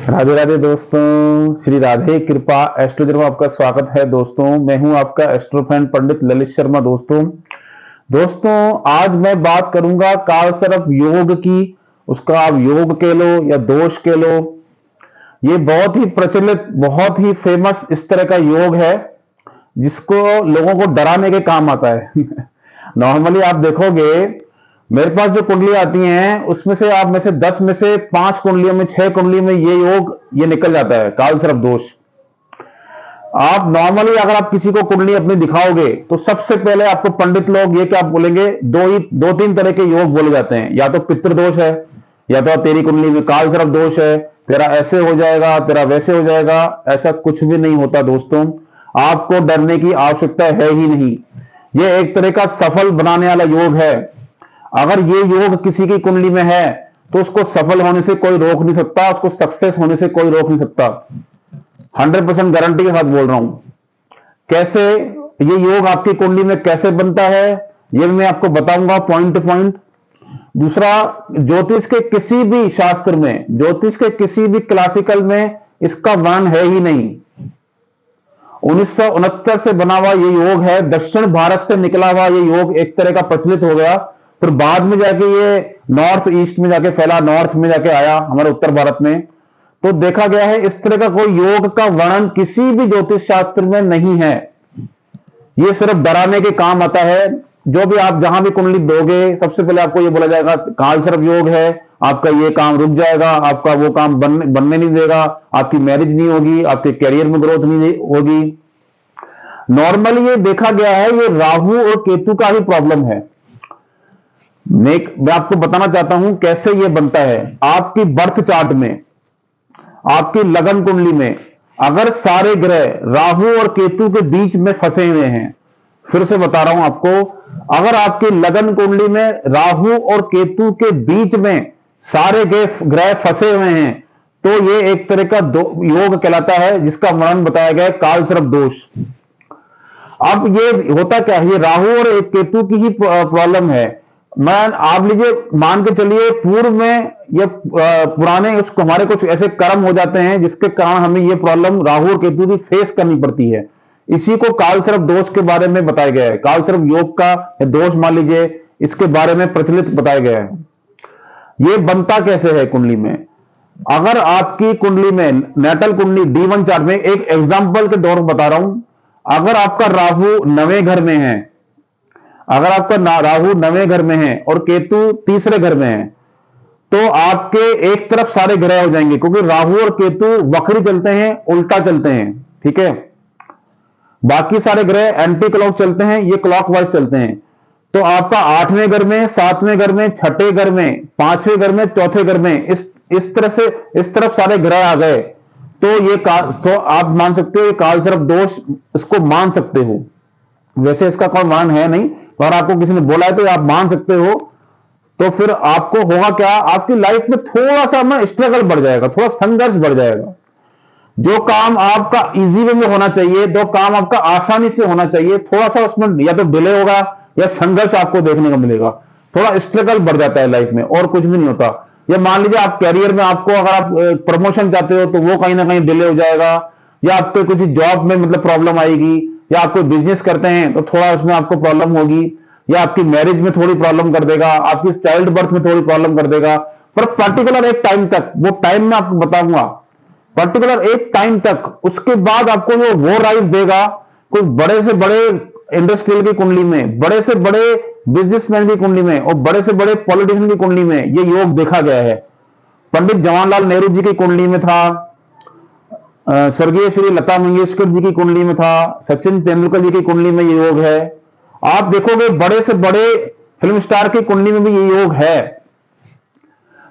राधे राधे दोस्तों, श्री राधे कृपा एस्ट्रोजर में आपका स्वागत है। दोस्तों मैं हूं आपका एस्ट्रो फ्रेंड पंडित ललित शर्मा। दोस्तों आज मैं बात करूंगा कालसर्प योग की। उसका आप योग कह लो या दोष कह लो, ये बहुत ही प्रचलित, बहुत ही फेमस इस तरह का योग है जिसको लोगों को डराने के काम आता है। नॉर्मली आप देखोगे मेरे पास जो कुंडली आती हैं उसमें से आप में से 10 में से 5 कुंडलियों में 6 कुंडलियों में ये योग ये निकल जाता है, कालसर्प दोष। आप नॉर्मली अगर आप किसी को कुंडली अपनी दिखाओगे तो सबसे पहले आपको पंडित लोग ये क्या बोलेंगे, दो तीन तरह के योग बोले जाते हैं। या तो पितृदोष है, या तो तेरी कुंडली में कालसर्प दोष है, तेरा ऐसे हो जाएगा, तेरा वैसे हो जाएगा। ऐसा कुछ भी नहीं होता दोस्तों, आपको डरने की आवश्यकता है ही नहीं। ये एक तरह का सफल बनाने वाला योग है। अगर ये योग किसी की कुंडली में है तो उसको सफल होने से कोई रोक नहीं सकता, उसको सक्सेस होने से कोई रोक नहीं सकता। 100% गारंटी के साथ बोल रहा हूं। कैसे ये योग आपकी कुंडली में कैसे बनता है ये मैं आपको बताऊंगा पॉइंट टू पॉइंट। दूसरा, ज्योतिष के किसी भी शास्त्र में, ज्योतिष के किसी भी क्लासिकल में इसका वर्णन है ही नहीं। 1969 से बना हुआ ये योग है, दक्षिण भारत से निकला हुआ ये योग एक तरह का प्रचलित हो गया, फिर बाद में जाके ये नॉर्थ ईस्ट में जाके फैला, नॉर्थ में जाके आया हमारे उत्तर भारत में। तो देखा गया है इस तरह का कोई योग का वर्णन किसी भी ज्योतिष शास्त्र में नहीं है। ये सिर्फ डराने के काम आता है। जो भी आप जहां भी कुंडली दोगे सबसे पहले आपको ये बोला जाएगा कालसर्प योग है, आपका ये काम रुक जाएगा, आपका वो काम बनने नहीं देगा, आपकी मैरिज नहीं होगी, आपके कैरियर में ग्रोथ नहीं होगी। नॉर्मली ये देखा गया है ये राहु और केतु का ही प्रॉब्लम है। मैं आपको बताना चाहता हूं कैसे यह बनता है। आपकी बर्थ चार्ट में, आपकी लगन कुंडली में अगर सारे ग्रह राहु और केतु के बीच में फंसे हुए हैं, फिर से बता रहा हूं आपको, अगर आपकी लगन कुंडली में राहु और केतु के बीच में सारे ग्रह फंसे हुए हैं तो यह एक तरह का योग कहलाता है जिसका वर्णन बताया गया है कालसर्प दोष। अब ये होता क्या है, ये राहु और केतु की ही प्रॉब्लम है। मैं आप लीजिए, मान के चलिए पूर्व में ये पुराने उसको हमारे कुछ ऐसे कर्म हो जाते हैं जिसके कारण हमें ये प्रॉब्लम राहु और केतु की फेस करनी पड़ती है। इसी को कालसर्प दोष के बारे में बताया गया है। कालसर्प योग का दोष मान लीजिए, इसके बारे में प्रचलित बताया गया है। ये बनता कैसे है कुंडली में। अगर आपकी कुंडली में नेटल कुंडली D1 चार्ट में, एक एग्जाम्पल के दौर बता रहा हूं, अगर आपका राहु 9वें घर में है, अगर आपका राहु 9वें घर में है और केतु तीसरे घर में है तो आपके एक तरफ सारे ग्रह हो जाएंगे, क्योंकि राहु और केतु वक्री चलते हैं, उल्टा चलते हैं, ठीक है। बाकी सारे ग्रह एंटी क्लॉक चलते हैं, ये क्लॉकवाइज चलते हैं। तो आपका 8वें घर में, 7वें घर में, 6ठे घर में, 5वें घर में, चौथे घर में इस तरह से इस तरफ सारे ग्रह आ गए तो आप मान सकते हो कालसर्प दोष, इसको मान सकते हो। वैसे इसका कोई मान है नहीं, और आपको किसी ने बोला है तो आप मान सकते हो। तो फिर आपको होगा क्या, आपकी लाइफ में थोड़ा सा ना स्ट्रगल बढ़ जाएगा, थोड़ा संघर्ष बढ़ जाएगा। जो काम आपका इजी वे में होना चाहिए, जो काम आपका आसानी से होना चाहिए, थोड़ा सा उसमें या तो डिले होगा या संघर्ष आपको देखने को मिलेगा। थोड़ा स्ट्रगल बढ़ जाता है लाइफ में, और कुछ भी नहीं होता। या मान लीजिए आप कैरियर में, आपको अगर आप प्रमोशन चाहते हो तो वो कहीं ना कहीं डिले हो जाएगा, या आपको किसी जॉब में मतलब प्रॉब्लम आएगी, या आप कोई बिजनेस करते हैं तो थोड़ा उसमें आपको प्रॉब्लम होगी, या आपकी मैरिज में थोड़ी प्रॉब्लम कर देगा, आपकी चाइल्ड बर्थ में थोड़ी प्रॉब्लम कर देगा। पर पर्टिकुलर एक टाइम तक, वो टाइम मैं आपको बताऊंगा, पर्टिकुलर एक टाइम तक, उसके बाद आपको वो राइज देगा। कोई बड़े से बड़े इंडस्ट्रियल की कुंडली में, बड़े से बड़े बिजनेसमैन की कुंडली में और बड़े से बड़े पॉलिटिशियन की कुंडली में ये योग देखा गया है। पंडित जवाहरलाल नेहरू जी की कुंडली में था, स्वर्गीय श्री लता मंगेशकर जी की कुंडली में था, सचिन तेंदुलकर जी की कुंडली में ये योग है। आप देखोगे बड़े से बड़े फिल्म स्टार की कुंडली में भी ये योग है।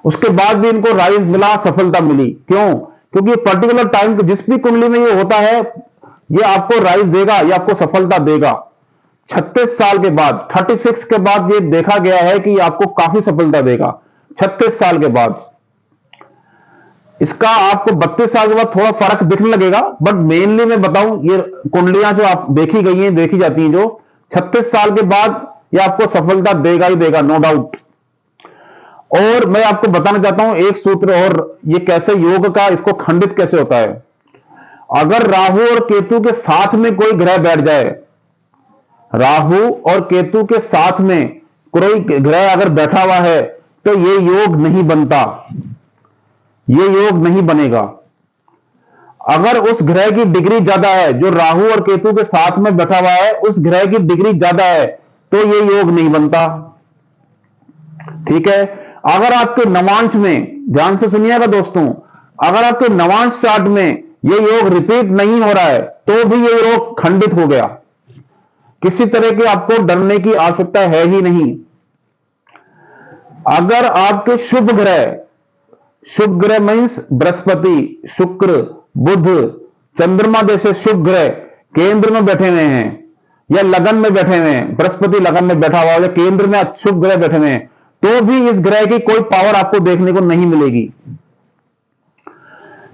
उसके बाद भी इनको राइज मिला, सफलता मिली। क्यों? क्योंकि पर्टिकुलर टाइम जिस भी कुंडली में ये होता है ये आपको राइज देगा, ये आपको सफलता देगा। 36 साल के बाद, 36 के बाद ये देखा गया है कि आपको काफी सफलता देगा 36 साल के बाद। इसका आपको 32 साल के बाद थोड़ा फर्क दिखने लगेगा, बट मेनली मैं बताऊं, ये कुंडलियां जो आप देखी गई हैं, देखी जाती हैं, जो 36 साल के बाद ये आपको सफलता देगा ही देगा, नो डाउट। और मैं आपको बताना चाहता हूं एक सूत्र, और ये कैसे योग का इसको खंडित कैसे होता है। अगर राहु और केतु के साथ में कोई ग्रह बैठ जाए, राहु और केतु के साथ में कोई ग्रह अगर बैठा हुआ है तो ये योग नहीं बनता, ये योग नहीं बनेगा। अगर उस ग्रह की डिग्री ज्यादा है, जो राहु और केतु के साथ में बैठा हुआ है उस ग्रह की डिग्री ज्यादा है, तो ये योग नहीं बनता। ठीक है। अगर आपके नवांश में, ध्यान से सुनिएगा दोस्तों, अगर आपके नवांश चार्ट में ये योग रिपीट नहीं हो रहा है तो भी ये योग खंडित हो गया। किसी तरह की आपको डरने की आवश्यकता है ही नहीं। अगर आपके शुभ ग्रह मीन्स बृहस्पति, शुक्र, बुध, चंद्रमा जैसे शुभ ग्रह केंद्र में बैठे हुए हैं या लगन में बैठे हुए हैं, बृहस्पति लगन में बैठा हुआ है, केंद्र में शुभ ग्रह बैठे हुए हैं, तो भी इस ग्रह की कोई पावर आपको देखने को नहीं मिलेगी।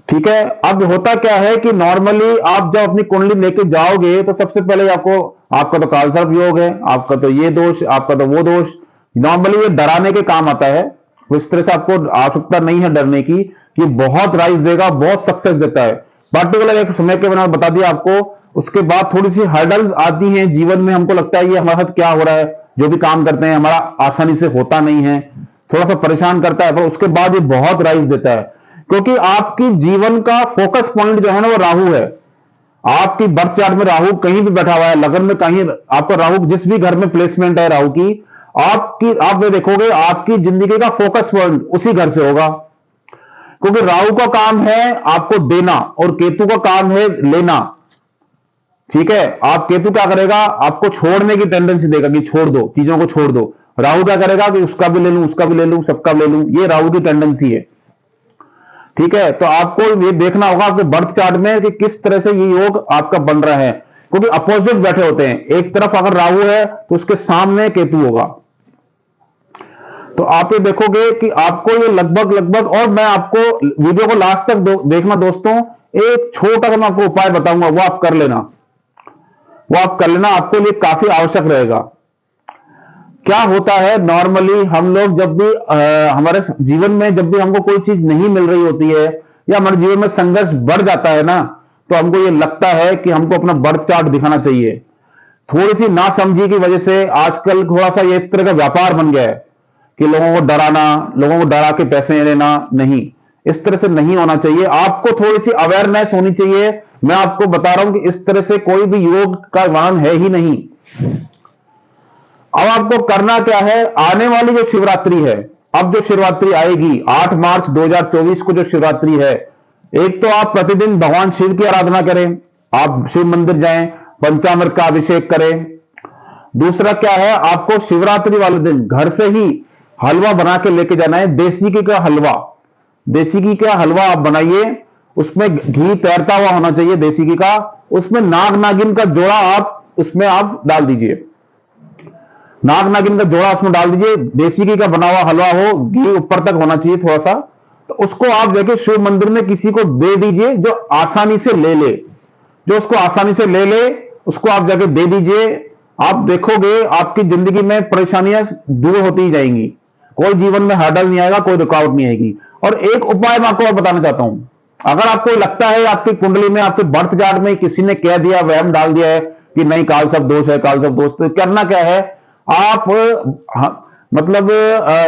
ठीक है। अब होता क्या है कि नॉर्मली आप जब अपनी कुंडली लेके जाओगे तो सबसे पहले आपका तो कालसर्प योग है, आपका तो ये दोष, आपका तो वो दोष, नॉर्मली ये डराने के काम आता है। इस तरह से आपको आवश्यकता नहीं है डरने की, कि बहुत राइज देगा, बहुत सक्सेस देता है। पर्टिकुलर एक समय के मैंने बता दिया आपको, उसके बाद थोड़ी सी हर्डल्स आती हैं जीवन में, हमको लगता है ये हमारे साथ क्या हो रहा है, जो भी काम करते हैं हमारा आसानी से होता नहीं है, थोड़ा सा परेशान करता है, पर उसके बाद ये बहुत राइज देता है। क्योंकि आपकी जीवन का फोकस पॉइंट जो है ना वो राहु है। आपकी बर्थ चार्ट में राहु कहीं भी बैठा हुआ है, लगन में कहीं, आपका राहु जिस भी घर में प्लेसमेंट है राहु की, आप ये देखोगे आपकी जिंदगी का फोकस पॉइंट उसी घर से होगा। क्योंकि राहु का काम है आपको देना और केतु का काम है लेना। ठीक है। आप केतु क्या करेगा, आपको छोड़ने की टेंडेंसी देगा कि छोड़ दो, चीजों को छोड़ दो। राहु क्या करेगा कि उसका भी ले लूं, उसका भी ले लूं, सबका भी ले लूं, ये राहु की टेंडेंसी है। ठीक है। तो आपको ये देखना होगा आपके बर्थ चार्ट में कि किस तरह से ये योग आपका बन रहा है, क्योंकि अपोजिट बैठे होते हैं। एक तरफ अगर राहु है तो उसके सामने केतु होगा। तो आप ये देखोगे कि आपको ये लगभग, और मैं आपको वीडियो को लास्ट तक देखना दोस्तों, एक छोटा सा मैं आपको उपाय बताऊंगा, वो आप कर लेना, आपको लिए काफी आवश्यक रहेगा। क्या होता है, नॉर्मली हम लोग जब भी हमारे जीवन में जब भी हमको कोई चीज नहीं मिल रही होती है या हमारे जीवन में संघर्ष बढ़ जाता है ना, तो हमको ये लगता है कि हमको अपना बर्थ चार्ट दिखाना चाहिए। थोड़ी सी नासमझी की वजह से आजकल थोड़ा सा ये इस तरह का व्यापार बन गया है कि लोगों को डराना, लोगों को डरा के पैसे लेना। नहीं, इस तरह से नहीं होना चाहिए। आपको थोड़ी सी अवेयरनेस होनी चाहिए। मैं आपको बता रहा हूं कि इस तरह से कोई भी योग का वर्णन है ही नहीं। अब आपको करना क्या है, आने वाली जो शिवरात्रि है, अब जो शिवरात्रि आएगी 8 मार्च 2024 को जो शिवरात्रि है, एक तो आप प्रतिदिन भगवान शिव की आराधना करें, आप शिव मंदिर जाएं, पंचामृत का अभिषेक करें। दूसरा क्या है, आपको शिवरात्रि वाले दिन घर से ही हलवा बना के लेके जाना है, देसी घी का हलवा। देसी घी का हलवा आप बनाइए, उसमें घी तैरता हुआ होना चाहिए देसी घी का, उसमें नाग नागिन का जोड़ा उसमें आप डाल दीजिए, नाग नागिन का जोड़ा उसमें डाल दीजिए। देसी घी का बना हुआ हलवा हो, घी ऊपर तक होना चाहिए थोड़ा सा। तो उसको आप जाके शिव मंदिर में किसी को दे दीजिए जो आसानी से ले ले, जो उसको आसानी से ले ले उसको आप जाके दे दीजिए। आप देखोगे आपकी जिंदगी में परेशानियां दूर होती ही जाएंगी, कोई जीवन में हर्डल नहीं आएगा, कोई रुकावट नहीं आएगी। और एक उपाय मैं आपको बताना चाहता हूं, अगर आपको लगता है आपकी कुंडली में, आपके बर्थ चार्ट में किसी ने कह दिया, वहम डाल दिया है कि नहीं काल सब दोष है, काल सब दोष, तो करना क्या है, आप मतलब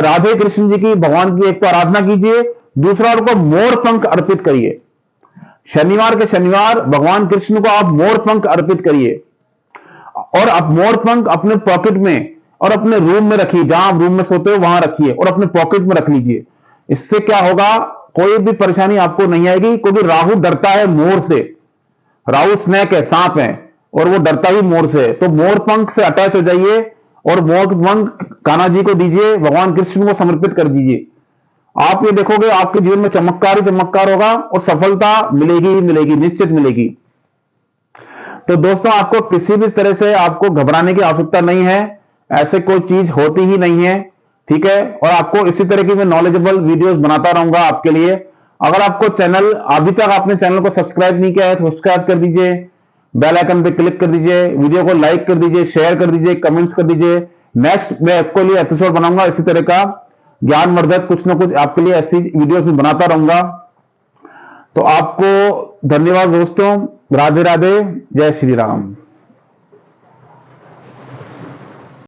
राधे कृष्ण जी की, भगवान की एक तो आराधना कीजिए, दूसरा उनको मोर पंख अर्पित करिए। शनिवार के शनिवार भगवान कृष्ण को आप मोर पंख अर्पित करिए, और आप मोर पंख अपने पॉकेट में और अपने रूम में रखिए, जहां आप रूम में सोते हो वहां रखिए और अपने पॉकेट में रख लीजिए। इससे क्या होगा, कोई भी परेशानी आपको नहीं आएगी, क्योंकि राहु डरता है मोर से। राहु स्नेक है, सांप है, और वो डरता ही मोर से। तो मोर पंख से अटैच हो जाइए और मोर पंख कान्हा जी को दीजिए, भगवान कृष्ण को समर्पित कर दीजिए। आप ये देखोगे आपके जीवन में चमत्कार ही चमत्कार होगा और सफलता मिलेगी ही मिलेगी, निश्चित मिलेगी। तो दोस्तों, आपको किसी भी तरह से आपको घबराने की आवश्यकता नहीं है, ऐसे कोई चीज होती ही नहीं है। ठीक है। और आपको इसी तरह की मैं नॉलेजेबल वीडियोस बनाता रहूंगा आपके लिए। अगर आपको चैनल, अभी तक आपने चैनल को सब्सक्राइब नहीं किया है तो सब्सक्राइब कर दीजिए, बेल आइकन पे क्लिक कर दीजिए, वीडियो को लाइक कर दीजिए, शेयर कर दीजिए, कमेंट्स कर दीजिए। नेक्स्ट मैं आपके लिए एपिसोड बनाऊंगा इसी तरह का, ज्ञानवर्धक कुछ ना कुछ आपके लिए ऐसी वीडियोस में बनाता रहूंगा। तो आपको धन्यवाद दोस्तों, राधे राधे, जय श्री राम।